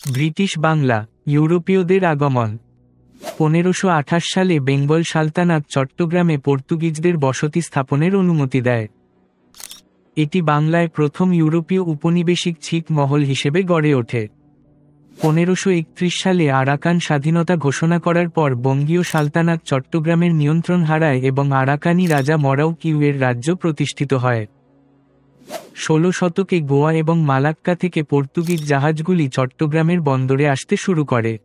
British Bangla, ইউরোপীয়দের আগমন। 1528 সালে বেঙ্গল সালতানাত চট্টগ্রামে পর্তুগিজদের বসতি স্থাপনের অনুমতি দেয়। এটি বাংলায় প্রথম ইউরোপীয় উপনিবেশিক ছিট মহল হিসেবে গড়ে ওঠে। 1531 সালে আরাকান স্বাধীনতা ঘোষণা করার পর বঙ্গীয় সালতানাত চট্টগ্রামের নিয়ন্ত্রণ হারায় এবং আরাকানি রাজা মরাউকিউ-এর রাজ্য প্রতিষ্ঠিত হয়। 16 শতকে গোয়া এবং মালাক্কা থেকে পর্তুগিজ জাহাজগুলি চট্টগ্রামের বন্দরে আসতে শুরু করে।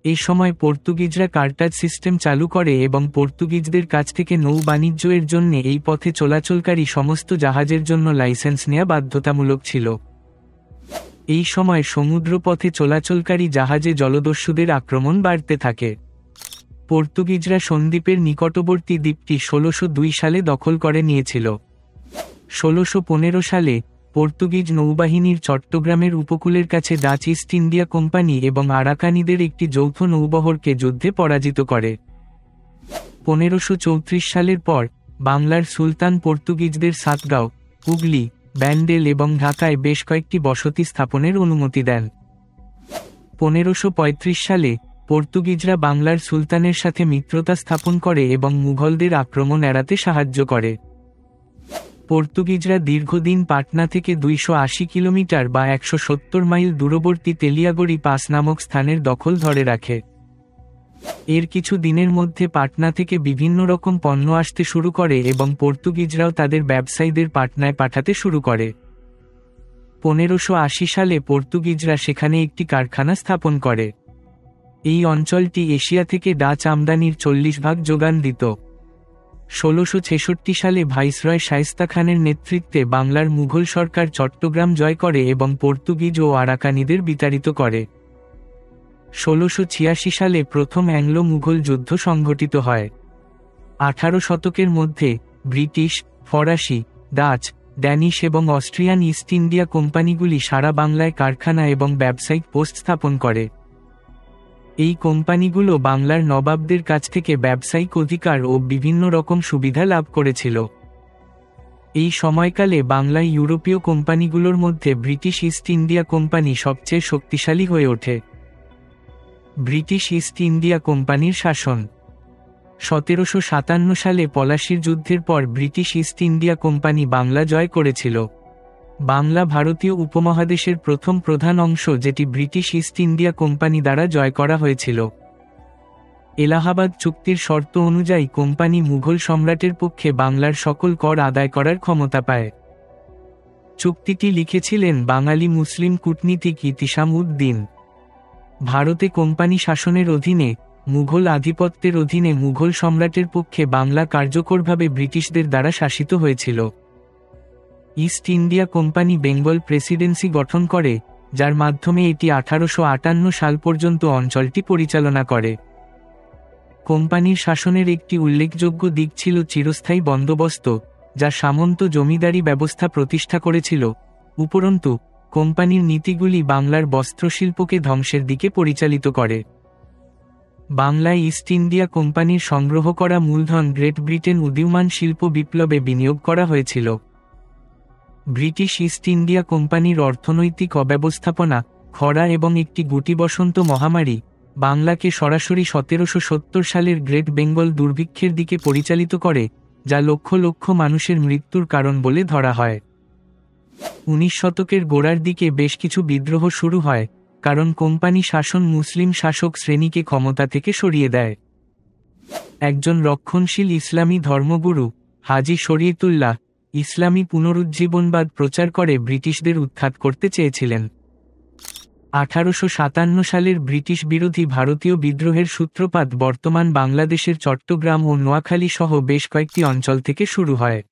এই সময় পর্তুগিজরা কার্টাজ সিস্টেম চালু করে এবং পর্তুগিজদের কাছ থেকে নৌ বাণিজ্যের জন্য এই পথে চলাচলকারী সমস্ত জাহাজের জন্য লাইসেন্স নেওয়া বাধ্যতামূলক ছিল। এই সময় সমুদ্রপথে চলাচলকারী জাহাজে জলদস্যুদের আক্রমণ বাড়তে থাকে। পর্তুগিজরা সন্দ্বীপের নিকটবর্তী দ্বীপটি 1602 সালে দখল করে নিয়েছিল। 1615 সালে পর্তুগিজ নৌবাহিনীর চট্টগ্রামের উপকূলের কাছে ডাচ ইস্ট ইন্ডিয়া কোম্পানি এবং আরাকানিদের একটি যৌথ নৌবহরকে যুদ্ধে পরাজিত করে। 1534 সালের পর বাংলার সুলতান পর্তুগিজদের সাতগাঁও, হুগলি, ব্যান্ডেল এবং ঢাকায় বেশ কয়েকটি বসতি স্থাপনের অনুমতি দেন। 1535 সালে পর্তুগিজরা বাংলার সুলতানের সাথে মিত্রতা স্থাপন করে এবং মুঘলদের আক্রমণ এড়াতে সাহায্য করে। পর্তুগিজরা দীর্ঘদিন পাটনা থেকে 280 কিলোমিটার বা 170 মাইল দূরবর্তী তেলিয়াগড়ি পাস নামক স্থানের দখল ধরে রাখে। এর কিছু দিনের মধ্যে পাটনা থেকে বিভিন্ন রকম পণ্য আসতে শুরু করে এবং পর্তুগিজরাও তাদের ব্যবসায়ীদের পাটনায় পাঠাতে শুরু করে। 1580 সালে পর্তুগিজরা সেখানে একটি কারখানা স্থাপন করে। এই অঞ্চলটি এশিয়া থেকে ডাচ আমদানির 40% যোগান দিত। 1666 সালে ভাইসরয় শায়েস্তা খানের নেতৃত্বে বাংলার মুঘল সরকার চট্টগ্রাম জয় করে এবং পর্তুগিজ ও আরাকানিদের বিতাড়িত করে। 1686 সালে প্রথম অ্যাংলো-মুঘল যুদ্ধ সংঘটিত হয়। 18 শতকের মধ্যে ব্রিটিশ, ফরাসি, ডাচ, ড্যানিশ এবং অস্ট্রিয়ান ইস্ট ইন্ডিয়া কোম্পানিগুলি সারা বাংলায় কারখানা এবং ব্যবসায়িক পোস্ট স্থাপন করে। এই কোম্পানিগুলো বাংলার নবাবদের কাছ থেকে ব্যবসায়িক অধিকার ও বিভিন্ন রকম সুবিধা লাভ করেছিল। এই সময়কালে বাংলায় ইউরোপীয় কোম্পানিগুলোর মধ্যে ব্রিটিশ ইস্ট ইন্ডিয়া কোম্পানি সবচেয়ে শক্তিশালী হয়ে ওঠে। ব্রিটিশ ইস্ট ইন্ডিয়া কোম্পানির শাসন। 1757 সালে পলাশীর যুদ্ধের পর British East India company Bangla জয় করেছিল। বাংলা ভারতীয় উপমহাদেশের প্রথম প্রধান অংশ যেটি ব্রিটিশ ইস্ট ইন্ডিয়া কোম্পানি দ্বারা জয় করা হয়েছিল। এলাহাবাদ চুক্তির শর্ত অনুযায়ী কোম্পানি মুঘল সম্রাটের পক্ষে বাংলার সকল কর আদায় করার ক্ষমতা পায়। চুক্তিটি লিখেছিলেন বাঙালি মুসলিম কূটনীতিক ইতিসাম উদ-দিন। ভারতে কোম্পানি শাসনের অধীনে, মুঘল আধিপত্যের অধীনে মুঘল সম্রাটের পক্ষে বাংলা কার্যকরভাবে ব্রিটিশদের দ্বারা শাসিত হয়েছিল। East India company Bengal Presidency গঠন করে, যার মাধ্যমে এটি 1858 সাল পর্যন্ত অঞ্চলটি পরিচালনা করে। কোম্পানির শাসনের একটি উল্লেখযোগ্য দিক ছিল চিরস্থায়ী বন্দোবস্ত, যা সামন্ত জমিদারি ব্যবস্থা প্রতিষ্ঠা করেছিল। উপরন্তু, কোম্পানির নীতিগুলি বাংলার বস্ত্রশিল্পকে ধ্বংসের দিকে পরিচালিত করে। বাংলায় ইস্ট ইন্ডিয়া কোম্পানির সংগ্রহ করা মূলধন গ্রেট ব্রিটেন উদীয়মান শিল্প বিপ্লবে বিনিয়োগ করা হয়েছিল। ব্রিটিশ ইস্ট ইন্ডিয়া কোম্পানির অর্থনৈতিক অব্যবস্থাপনা, খরা এবং একটি গুটিবসন্ত মহামারী বাংলাকে সরাসরি 1770 সালের গ্রেট বেঙ্গল দুর্ভিক্ষের দিকে পরিচালিত করে, যা লক্ষ লক্ষ মানুষের মৃত্যুর কারণ বলে ধরা হয়। 19 শতকের গোড়ার দিকে বেশ কিছু বিদ্রোহ শুরু হয়, কারণ কোম্পানি শাসন মুসলিম শাসক শ্রেণীকে ক্ষমতা থেকে সরিয়ে দেয়। একজন রক্ষণশীল ইসলামী ধর্মগুরু, হাজি শরীয়তুল্লাহ, ইসলামী পুনরুজ্জীবনবাদ প্রচার করে ব্রিটিশদের উৎখাত করতে চেয়েছিলেন। 1857 সালের ব্রিটিশ বিরোধী ভারতীয় বিদ্রোহের সূত্রপাত বর্তমান বাংলাদেশের চট্টগ্রাম ও নোয়াখালী সহ বেশ কয়েকটি অঞ্চল থেকে শুরু হয়।